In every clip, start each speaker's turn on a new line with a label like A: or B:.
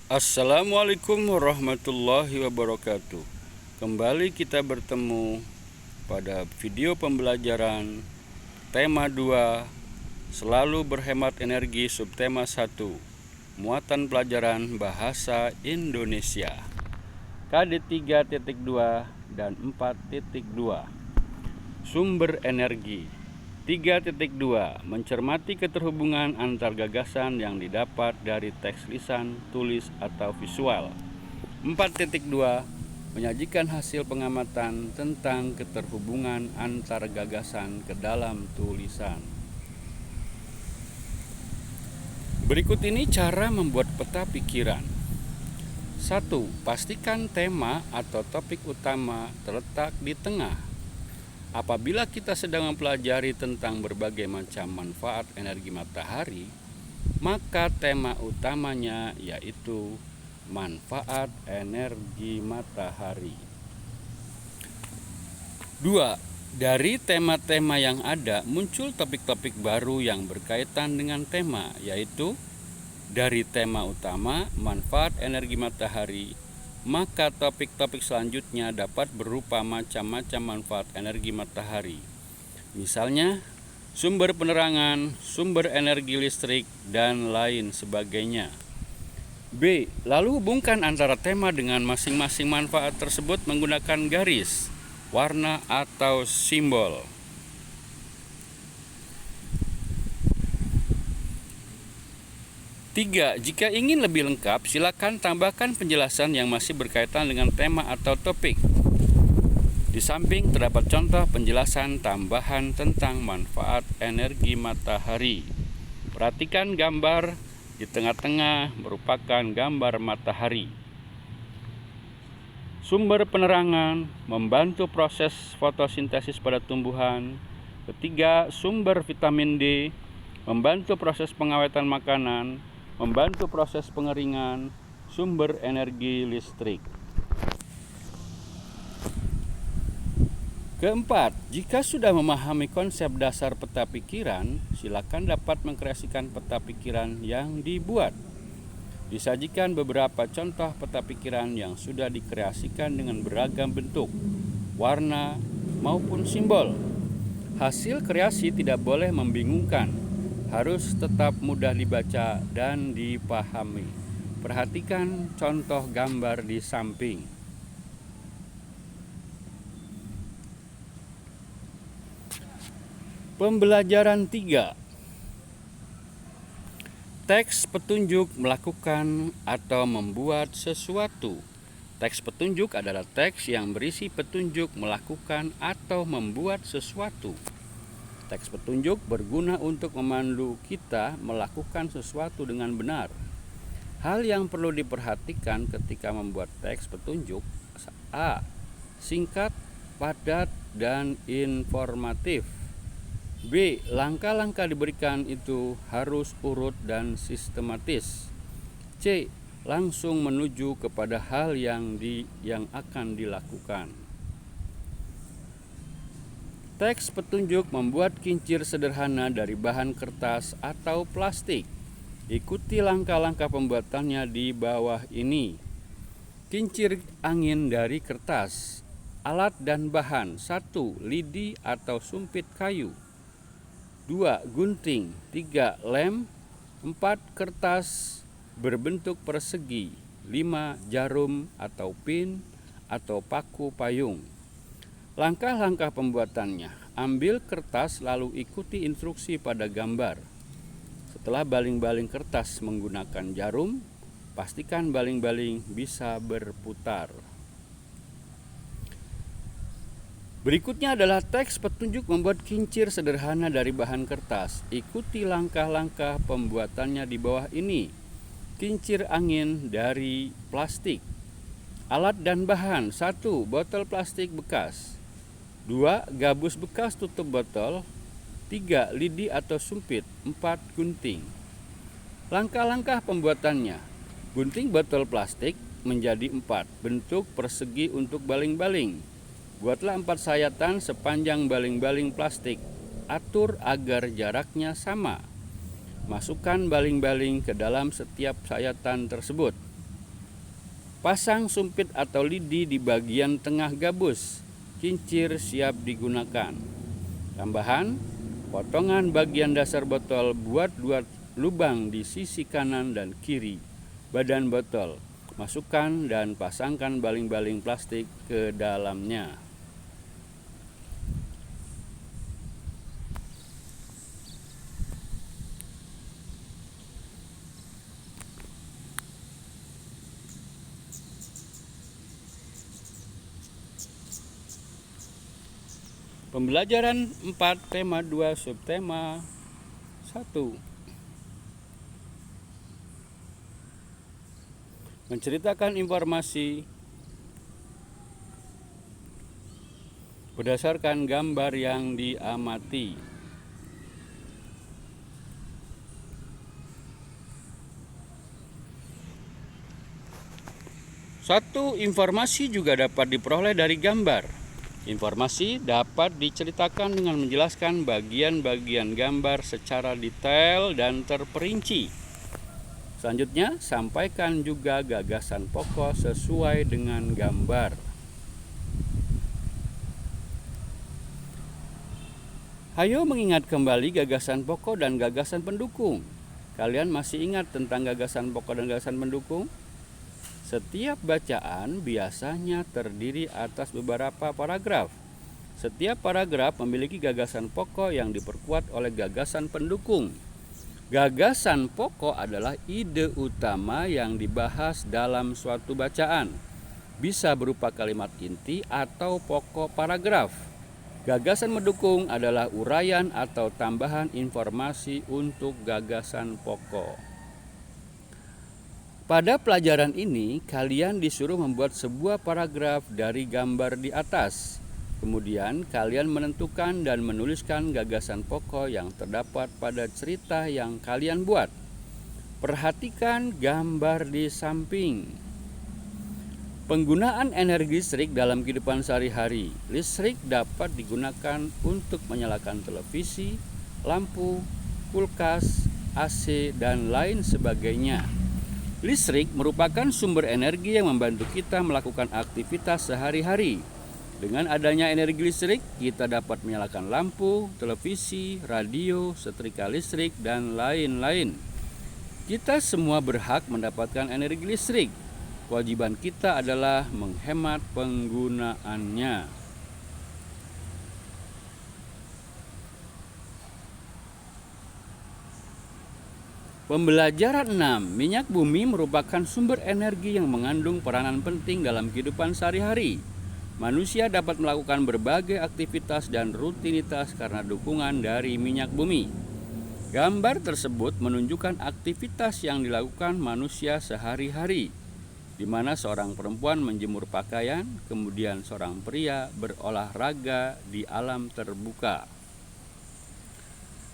A: Assalamualaikum warahmatullahi wabarakatuh. Kembali kita bertemu pada video pembelajaran tema 2, selalu berhemat energi, subtema 1, muatan pelajaran bahasa Indonesia, KD 3.2 dan 4.2. Sumber energi. 3.2 Mencermati keterhubungan antar gagasan yang didapat dari teks lisan, tulis, atau visual. 4.2 Menyajikan hasil pengamatan tentang keterhubungan antar gagasan ke dalam tulisan. Berikut ini cara membuat peta pikiran. 1. Pastikan tema atau topik utama terletak di tengah. Apabila kita sedang mempelajari tentang berbagai macam manfaat energi matahari, maka tema utamanya yaitu manfaat energi matahari. 2. Dari tema-tema yang ada muncul topik-topik baru yang berkaitan dengan tema, yaitu dari tema utama manfaat energi matahari, maka topik-topik selanjutnya dapat berupa macam-macam manfaat energi matahari. Misalnya, sumber penerangan, sumber energi listrik, dan lain sebagainya. B. Lalu hubungkan antara tema dengan masing-masing manfaat tersebut menggunakan garis, warna, atau simbol. 3. Jika ingin lebih lengkap, silakan tambahkan penjelasan yang masih berkaitan dengan tema atau topik. Di samping terdapat contoh penjelasan tambahan tentang manfaat energi matahari. Perhatikan gambar di tengah-tengah merupakan gambar matahari. Sumber penerangan membantu proses fotosintesis pada tumbuhan. Ketiga, sumber vitamin D membantu proses pengawetan makanan, membantu proses pengeringan, sumber energi listrik. Keempat, jika sudah memahami konsep dasar peta pikiran, silakan dapat mengkreasikan peta pikiran yang dibuat. Disajikan beberapa contoh peta pikiran yang sudah dikreasikan dengan beragam bentuk, warna, maupun simbol. Hasil kreasi tidak boleh membingungkan, harus tetap mudah dibaca dan dipahami. Perhatikan contoh gambar di samping. Pembelajaran 3. Teks petunjuk melakukan atau membuat sesuatu. Teks petunjuk adalah teks yang berisi petunjuk melakukan atau membuat sesuatu. Teks petunjuk berguna untuk memandu kita melakukan sesuatu dengan benar. Hal yang perlu diperhatikan ketika membuat teks petunjuk: A. Singkat, padat, dan informatif. B. Langkah-langkah diberikan itu harus urut dan sistematis. C. Langsung menuju kepada hal yang akan dilakukan. Teks petunjuk membuat kincir sederhana dari bahan kertas atau plastik. Ikuti langkah-langkah pembuatannya di bawah ini. Kincir angin dari kertas. Alat dan bahan: 1. Lidi atau sumpit kayu. 2. Gunting. 3. Lem. 4. Kertas berbentuk persegi. 5. Jarum atau pin atau paku payung. Langkah-langkah pembuatannya: ambil kertas lalu ikuti instruksi pada gambar. Setelah baling-baling kertas menggunakan jarum, pastikan baling-baling bisa berputar. Berikutnya adalah teks petunjuk membuat kincir sederhana dari bahan kertas. Ikuti langkah-langkah pembuatannya di bawah ini. Kincir angin dari plastik. Alat dan bahan: 1. Botol plastik bekas. 2. Gabus bekas tutup botol. 3. Lidi atau sumpit. 4. Gunting. Langkah-langkah pembuatannya: gunting botol plastik menjadi 4 bentuk persegi untuk baling-baling. Buatlah 4 sayatan sepanjang baling-baling plastik. Atur agar jaraknya sama. Masukkan baling-baling ke dalam setiap sayatan tersebut. Pasang sumpit atau lidi di bagian tengah gabus. Kincir siap digunakan. Tambahan, potongan bagian dasar botol, buat 2 lubang di sisi kanan dan kiri badan botol. Masukkan dan pasangkan baling-baling plastik ke dalamnya. Pembelajaran 4 tema 2 subtema 1. Menceritakan informasi berdasarkan gambar yang diamati. Satu, informasi juga dapat diperoleh dari gambar. Informasi dapat diceritakan dengan menjelaskan bagian-bagian gambar secara detail dan terperinci. Selanjutnya, sampaikan juga gagasan pokok sesuai dengan gambar. Hayo mengingat kembali gagasan pokok dan gagasan pendukung. Kalian masih ingat tentang gagasan pokok dan gagasan pendukung? Setiap bacaan biasanya terdiri atas beberapa paragraf. Setiap paragraf memiliki gagasan pokok yang diperkuat oleh gagasan pendukung. Gagasan pokok adalah ide utama yang dibahas dalam suatu bacaan. Bisa berupa kalimat inti atau pokok paragraf. Gagasan mendukung adalah uraian atau tambahan informasi untuk gagasan pokok. Pada pelajaran ini, kalian disuruh membuat sebuah paragraf dari gambar di atas. Kemudian, kalian menentukan dan menuliskan gagasan pokok yang terdapat pada cerita yang kalian buat. Perhatikan gambar di samping. Penggunaan energi listrik dalam kehidupan sehari-hari. Listrik dapat digunakan untuk menyalakan televisi, lampu, kulkas, AC, dan lain sebagainya. Listrik merupakan sumber energi yang membantu kita melakukan aktivitas sehari-hari. Dengan adanya energi listrik, kita dapat menyalakan lampu, televisi, radio, setrika listrik, dan lain-lain. Kita semua berhak mendapatkan energi listrik. Kewajiban kita adalah menghemat penggunaannya. Pembelajaran 6. Minyak bumi merupakan sumber energi yang mengandung peranan penting dalam kehidupan sehari-hari. Manusia dapat melakukan berbagai aktivitas dan rutinitas karena dukungan dari minyak bumi. Gambar tersebut menunjukkan aktivitas yang dilakukan manusia sehari-hari, di mana seorang perempuan menjemur pakaian, kemudian seorang pria berolahraga di alam terbuka.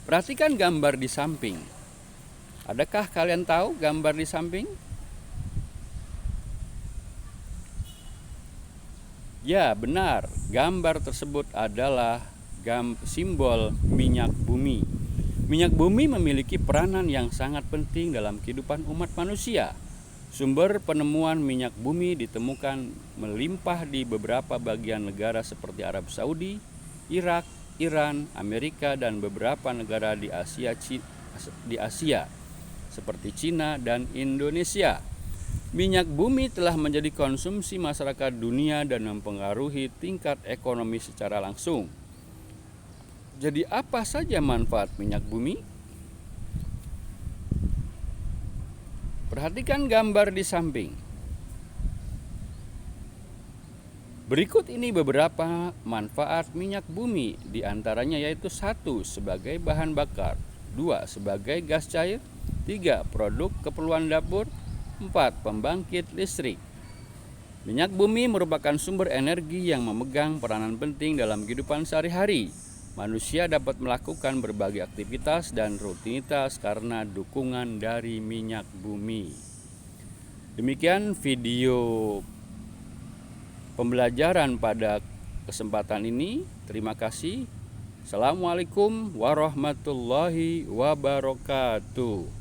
A: Perhatikan gambar di samping. Adakah kalian tahu gambar di samping? Ya, benar. Gambar tersebut adalah simbol minyak bumi. Minyak bumi memiliki peranan yang sangat penting dalam kehidupan umat manusia. Sumber penemuan minyak bumi ditemukan melimpah di beberapa bagian negara seperti Arab Saudi, Irak, Iran, Amerika, dan beberapa negara di Asia seperti Cina dan Indonesia. Minyak bumi telah menjadi konsumsi masyarakat dunia dan mempengaruhi tingkat ekonomi secara langsung. Jadi apa saja manfaat minyak bumi? Perhatikan gambar di samping. Berikut ini beberapa manfaat minyak bumi, di antaranya yaitu 1. Sebagai bahan bakar, 2. Sebagai gas cair, 3. Produk keperluan dapur, 4. Pembangkit listrik. Minyak bumi merupakan sumber energi yang memegang peranan penting dalam kehidupan sehari-hari. Manusia dapat melakukan berbagai aktivitas dan rutinitas karena dukungan dari minyak bumi. Demikian video pembelajaran pada kesempatan ini. Terima kasih. Assalamualaikum warahmatullahi wabarakatuh.